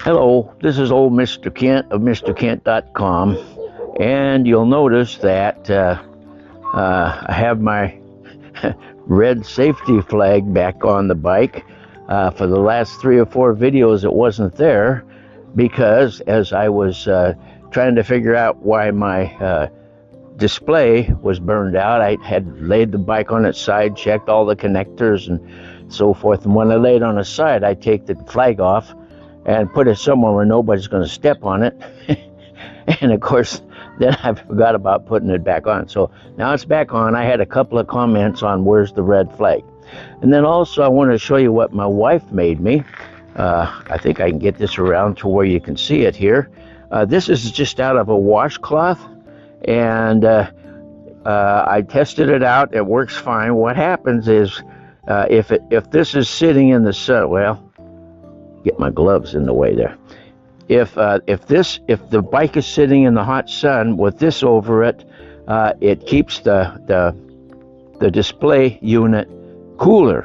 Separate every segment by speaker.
Speaker 1: Hello, this is old Mr. Kent of MrKent.com, and you'll notice that I have my red safety flag back on the bike. For the last 3 or 4 videos it wasn't there because as I was trying to figure out why my display was burned out, I had laid the bike on its side, checked all the connectors and so forth, and when I laid on its side I take the flag off and put it somewhere where nobody's going to step on it. And of course, then I forgot about putting it back on. So now it's back on. I had a couple of comments on where's the red flag. And then also I want to show you what my wife made me. I think I can get this around to where you can see it here. This is just out of a washcloth, and I tested it out. It works fine. What happens is if this is sitting in the sun, well, get my gloves in the way there. If the bike is sitting in the hot sun with this over it, it keeps the display unit cooler,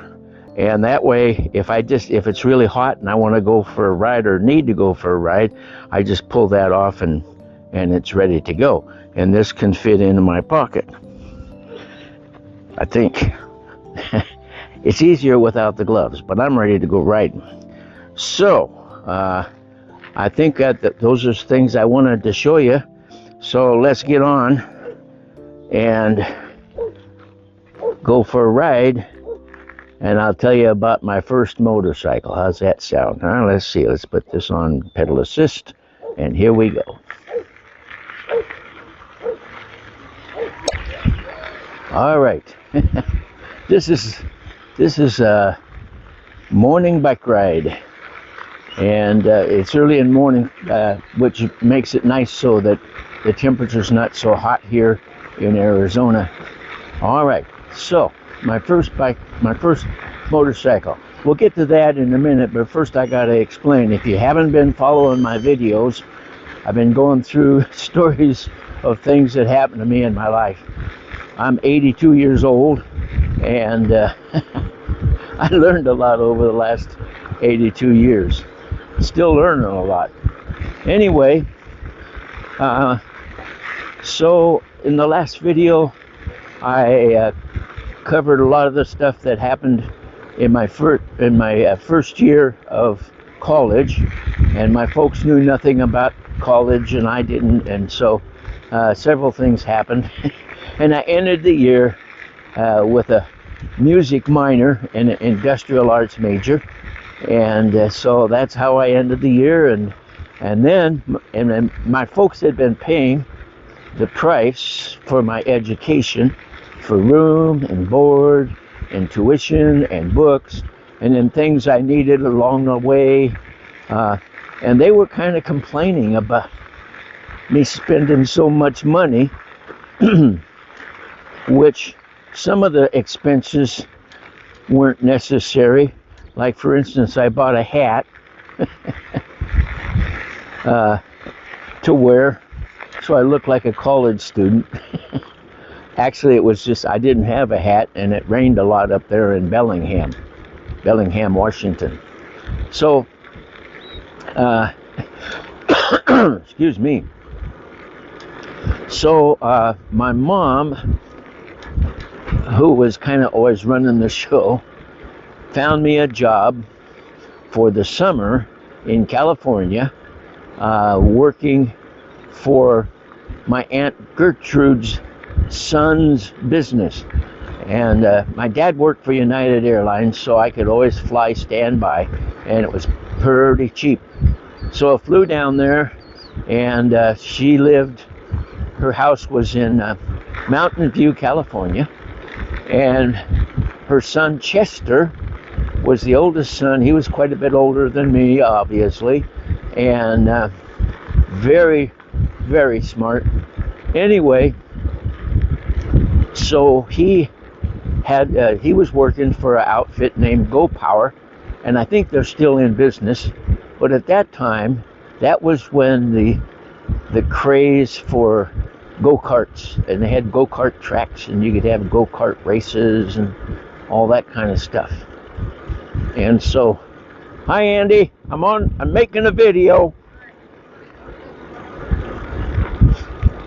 Speaker 1: and that way if it's really hot and I want to go for a ride or need to go for a ride, I just pull that off and it's ready to go. And this can fit into my pocket, I think. It's easier without the gloves, but I'm ready to go riding. So I think that those are things I wanted to show you. So let's get on and go for a ride, and I'll tell you about my first motorcycle. How's that sound? Let's see. Let's put this on pedal assist, and here we go. All right. This is a morning bike ride. And it's early in the morning, which makes it nice so that the temperature's not so hot here in Arizona. All right, so my first motorcycle. We'll get to that in a minute, but first I gotta explain. If you haven't been following my videos, I've been going through stories of things that happened to me in my life. I'm 82 years old, and I learned a lot over the last 82 years. Still learning a lot. Anyway, so in the last video I covered a lot of the stuff that happened in my first year of college, and my folks knew nothing about college and I didn't, and so several things happened. And I ended the year with a music minor and an industrial arts major. And so that's how I ended the year, and then my folks had been paying the price for my education, for room and board and tuition and books and then things I needed along the way, and they were kind of complaining about me spending so much money, which some of the expenses weren't necessary. Like, for instance, I bought a hat to wear so I look like a college student. Actually, it was just I didn't have a hat, and it rained a lot up there in Bellingham, Washington. So, excuse me. So, my mom, who was kind of always running the show, found me a job for the summer in California, working for my Aunt Gertrude's son's business. And my dad worked for United Airlines, so I could always fly standby, and it was pretty cheap. So I flew down there, and her house was in Mountain View, California, and her son Chester was the oldest son. He was quite a bit older than me, obviously, and very, very smart. Anyway, so he was working for an outfit named Go Power, and I think they're still in business. But at that time, that was when the craze for go-karts, and they had go-kart tracks, and you could have go-kart races and all that kind of stuff. And so Hi, Andy. I'm making a video.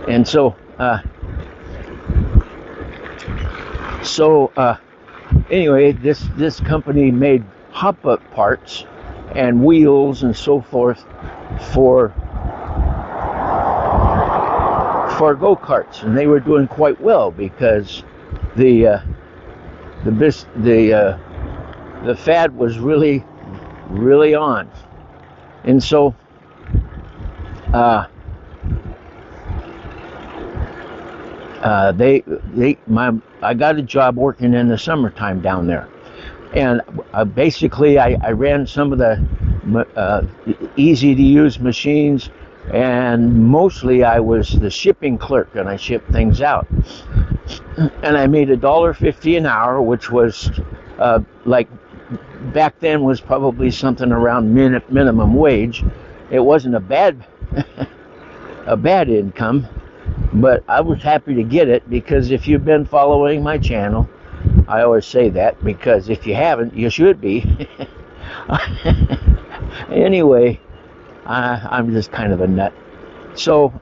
Speaker 1: And so, anyway, this company made hop-up parts and wheels and so forth for go-karts, and they were doing quite well because the fad was really on. And so I got a job working in the summertime down there, and basically I ran some of the easy to use machines, and mostly I was the shipping clerk, and I shipped things out, and I made $1.50 an hour, which was like back then was probably something around minimum wage. It wasn't a bad income, but I was happy to get it, because if you've been following my channel, I always say that, because if you haven't, you should be. Anyway, I'm just kind of a nut. So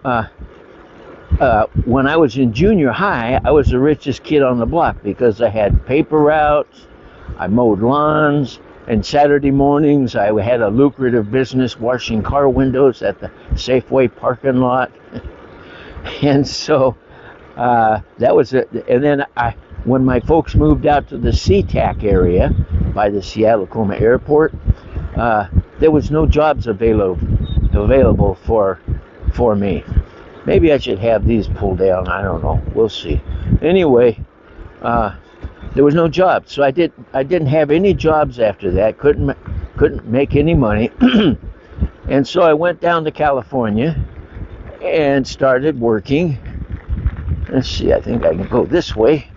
Speaker 1: when I was in junior high, I was the richest kid on the block, because I had paper routes, I mowed lawns, and Saturday mornings I had a lucrative business washing car windows at the Safeway parking lot. And so that was it. And then when my folks moved out to the SeaTac area by the Seattle-Tacoma Airport, there was no jobs available for me. Maybe I should have these pulled down. I don't know. We'll see. Anyway, there was no jobs, so I didn't have any jobs after that. Couldn't make any money, and so I went down to California and started working. Let's see. I think I can go this way.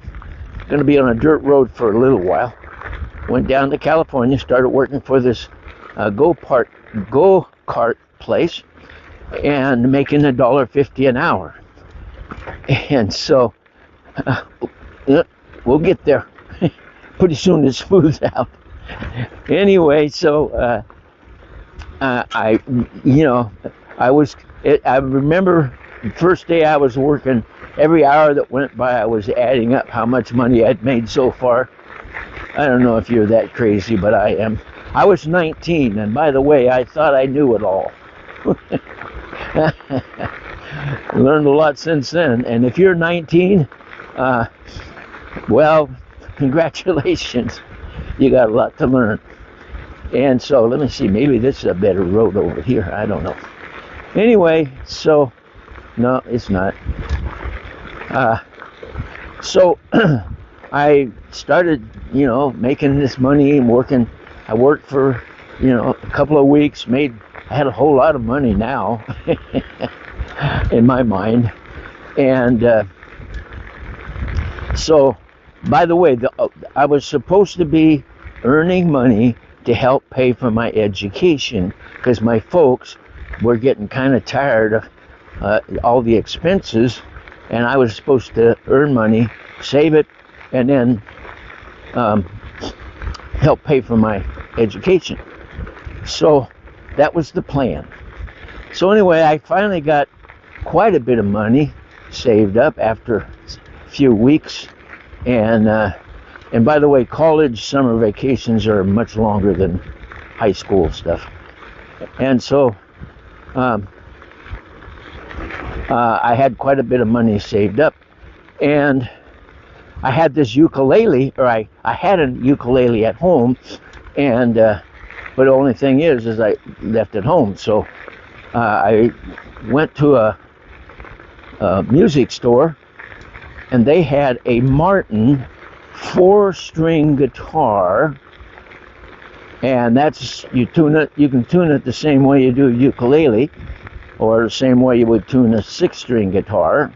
Speaker 1: Going to be on a dirt road for a little while. Went down to California, started working for this go-kart place, and making $1.50 an hour. And so we'll get there. Pretty soon it smooths out. Anyway, so I remember the first day I was working, every hour that went by I was adding up how much money I'd made so far. I don't know if you're that crazy, but I am. I was 19, and by the way, I thought I knew it all. Learned a lot since then, and if you're 19, well, congratulations. You got a lot to learn. And so, let me see, maybe this is a better road over here. I don't know. Anyway, so, no, it's not. So, I started, making this money and working. I worked for, a couple of weeks, I had a whole lot of money now, in my mind. And so, by the way, I was supposed to be earning money to help pay for my education, because my folks were getting kind of tired of all the expenses, and I was supposed to earn money, save it, and then help pay for my education. So that was the plan. So anyway, I finally got quite a bit of money saved up after a few weeks. And by the way, college summer vacations are much longer than high school stuff. And so I had quite a bit of money saved up, and I had this ukulele, or I had a ukulele at home, and but the only thing is I left it home. So I went to a music store, and they had a Martin 4-string guitar, and that's, you can tune it the same way you do a ukulele, or the same way you would tune a 6-string guitar.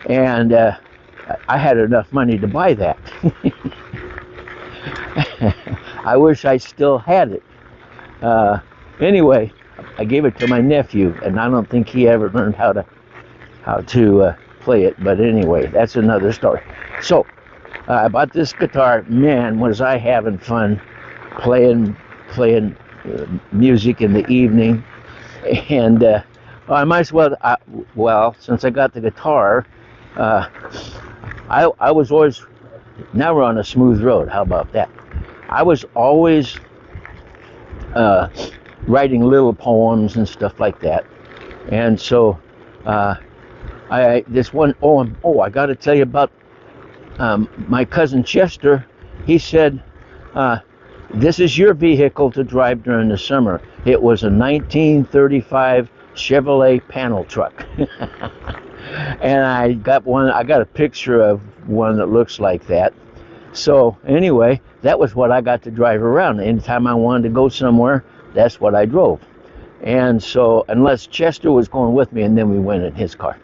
Speaker 1: And I had enough money to buy that. I wish I still had it. Anyway, I gave it to my nephew, and I don't think he ever learned how to play it. But anyway, that's another story. So I bought this guitar. Man, was I having fun playing music in the evening. And I might as well, well, since I got the guitar, uh, I was always, now we're on a smooth road. How about that? I was always uh, writing little poems and stuff like that. And so uh, this one, I got to tell you about my cousin Chester. He said, this is your vehicle to drive during the summer. It was a 1935 Chevrolet panel truck. And I got a picture of one that looks like that. So anyway, that was what I got to drive around. Anytime I wanted to go somewhere, that's what I drove. And so, unless Chester was going with me, and then we went in his car.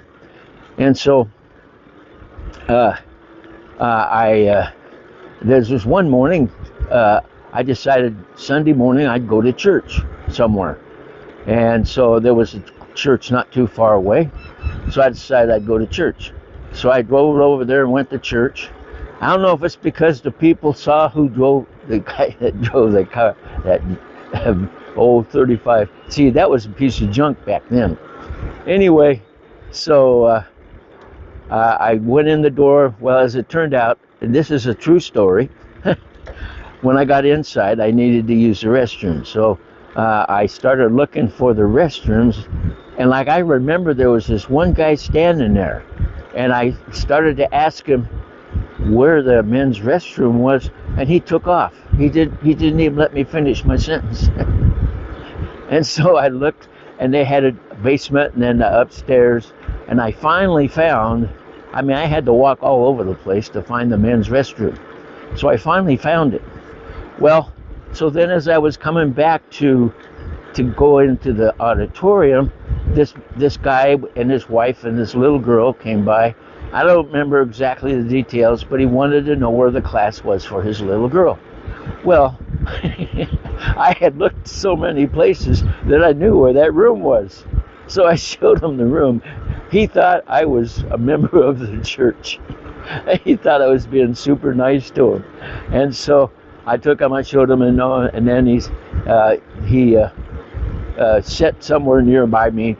Speaker 1: And so, there's this one morning, I decided Sunday morning I'd go to church somewhere. And so there was a church not too far away. So I decided I'd go to church. So I drove over there and went to church. I don't know if it's because the people saw who drove, the guy that drove the car, that old 35. See, that was a piece of junk back then. Anyway, so I went in the door. Well, as it turned out, and this is a true story, when I got inside, I needed to use the restroom. So I started looking for the restrooms, and like I remember there was this one guy standing there, and I started to ask him where the men's restroom was, and he took off. He didn't even let me finish my sentence. And so I looked, and they had a basement and then upstairs, and I finally found, I had to walk all over the place to find the men's restroom. So I finally found it. Well, so then as I was coming back to go into the auditorium, this guy and his wife and this little girl came by. I don't remember exactly the details, but he wanted to know where the class was for his little girl. Well, I had looked so many places that I knew where that room was. So I showed him the room. He thought I was a member of the church. He thought I was being super nice to him. And so I took him, I showed him, and then he sat somewhere nearby me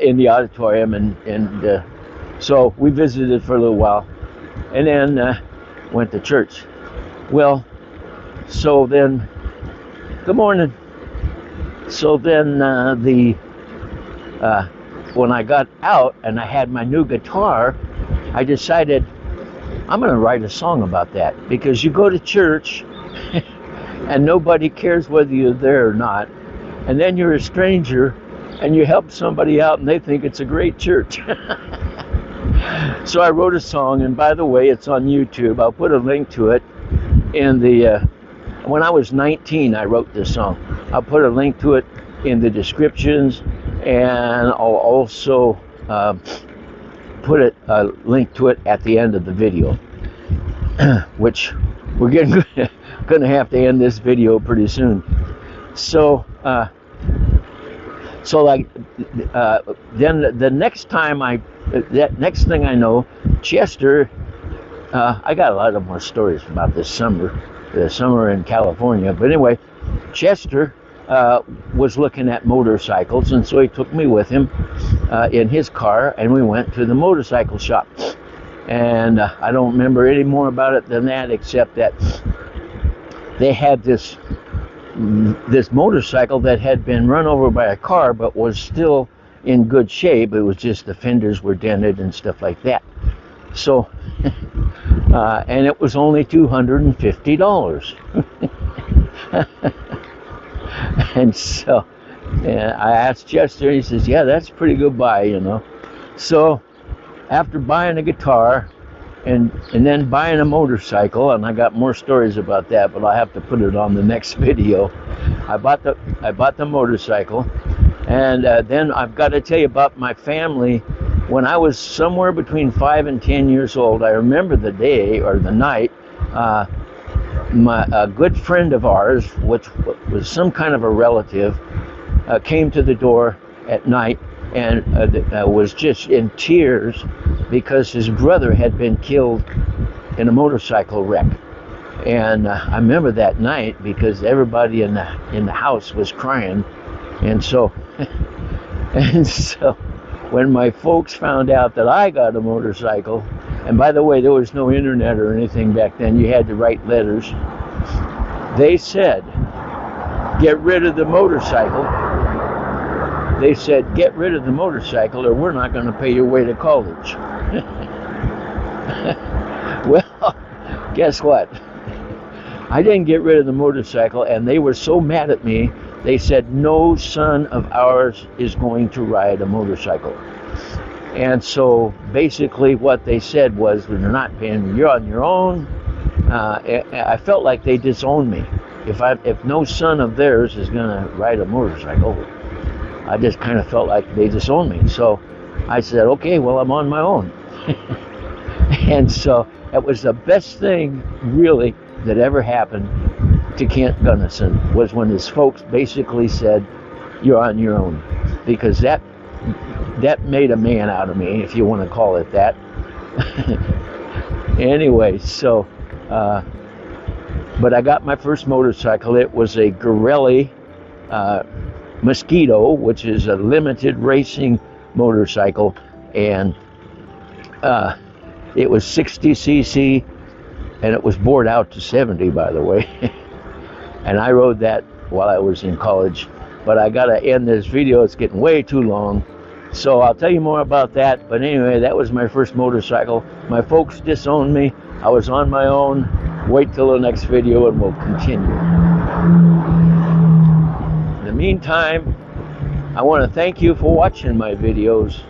Speaker 1: in the auditorium, and so we visited for a little while, and then went to church. Well, so then, good morning. So then when I got out and I had my new guitar, I decided I'm going to write a song about that, because you go to church and nobody cares whether you're there or not, and then you're a stranger and you help somebody out and they think it's a great church. So I wrote a song, and by the way, it's on YouTube. I'll put a link to it in the when I was 19 I wrote this song. I'll put a link to it in the descriptions, and I'll also put a link to it at the end of the video, which we're gonna have to end this video pretty soon. So then the next time that next thing I know, Chester, I got a lot of more stories about the summer in California, but anyway, Chester was looking at motorcycles, and so he took me with him in his car, and we went to the motorcycle shop. And I don't remember any more about it than that, except that they had this motorcycle that had been run over by a car but was still in good shape. It was just the fenders were dented and stuff like that. So and it was only $250. And so I asked Chester, and he says, yeah, that's a pretty good buy, So after buying a guitar and then buying a motorcycle, and I got more stories about that, but I'll have to put it on the next video. I bought the motorcycle, and then I've got to tell you about my family. When I was somewhere between 5 and 10 years old, I remember the day or the night, a good friend of ours, which was some kind of a relative, came to the door at night and was just in tears because his brother had been killed in a motorcycle wreck. And I remember that night because everybody in the house was crying, and so and so when my folks found out that I got a motorcycle, and by the way, there was no internet or anything back then, you had to write letters, they said, get rid of the motorcycle. They said, get rid of the motorcycle or we're not going to pay your way to college. Well, guess what? I didn't get rid of the motorcycle, and they were so mad at me, they said, no son of ours is going to ride a motorcycle. And so basically what they said was, they're not paying, you're on your own. I felt like they disowned me. If no son of theirs is going to ride a motorcycle, I just kind of felt like they disowned me. So I said, okay, well, I'm on my own. And so it was the best thing, really, that ever happened to Kent Gunnison, was when his folks basically said, you're on your own. Because that made a man out of me, if you want to call it that. Anyway, so, but I got my first motorcycle. It was a Gorelli Mosquito, which is a limited racing motorcycle, and it was 60cc, and it was bored out to 70, by the way. And I rode that while I was in college. But I gotta end this video, it's getting way too long. So I'll tell you more about that. But anyway, that was my first motorcycle. My folks disowned me. I was on my own. Wait till the next video and we'll continue. In the meantime, I want to thank you for watching my videos,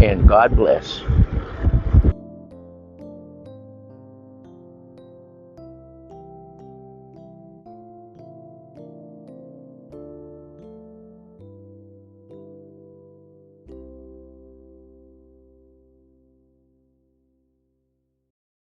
Speaker 1: and God bless.